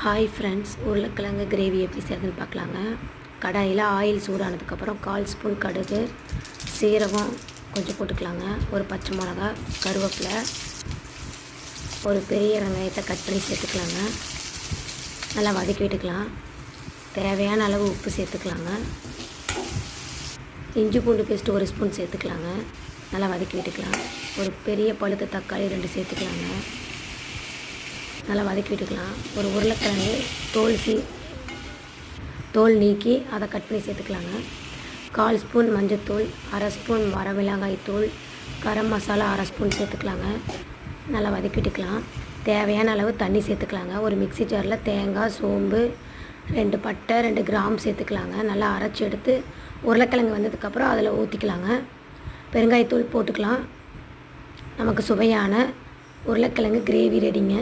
Hi friends, உருளைக்கிழங்கு gravy எப்படி செய்யறதுன்னு பார்க்கலாங்க. கடாயில் ஆயில் சூடானதுக்கப்புறம் 1/4 ஸ்பூன் கடுகு, சீரகம் கொஞ்சம் போட்டுக்கலாங்க. ஒரு பச்சை மிளகா, கருவேப்பிலை, ஒரு பெரிய வெங்காயத்தை கட் பண்ணி சேர்த்துக்கலாங்க. நல்லா வதக்கி விட்டுக்கலாம். தேவையான அளவு உப்பு சேர்த்துக்கலாங்க. இஞ்சி பூண்டு பேஸ்ட்டு 1 ஸ்பூன் சேர்த்துக்கலாங்க. நல்லா வதக்கி விட்டுக்கலாம். ஒரு பெரிய பழுத்த தக்காளி 2 சேர்த்துக்கலாங்க. நல்லா வதக்கி விட்டுக்கலாம். ஒரு உருளைக்கிழங்கு தோல் நீக்கி அதை கட் பண்ணி சேர்த்துக்கலாங்க. 1/4 ஸ்பூன் மஞ்சள்தூள், 1/2 ஸ்பூன் வரமிளகாய் தூள், கரம் மசாலா 1/2 ஸ்பூன் சேர்த்துக்கலாங்க. நல்லா வதக்கி விட்டுக்கலாம். தேவையான அளவு தண்ணி சேர்த்துக்கலாங்க. ஒரு மிக்ஸி ஜாரில் தேங்காய், சோம்பு, 2 பட்டை, 2 கிராம்பு சேர்த்துக்கலாங்க. நல்லா அரைச்சி எடுத்து உருளைக்கிழங்கு வந்ததுக்கப்புறம் அதில் ஊற்றிக்கலாங்க. பெருங்காயத்தூள் போட்டுக்கலாம். நமக்கு சுவையான உருளைக்கிழங்கு கிரேவி ரெடிங்க.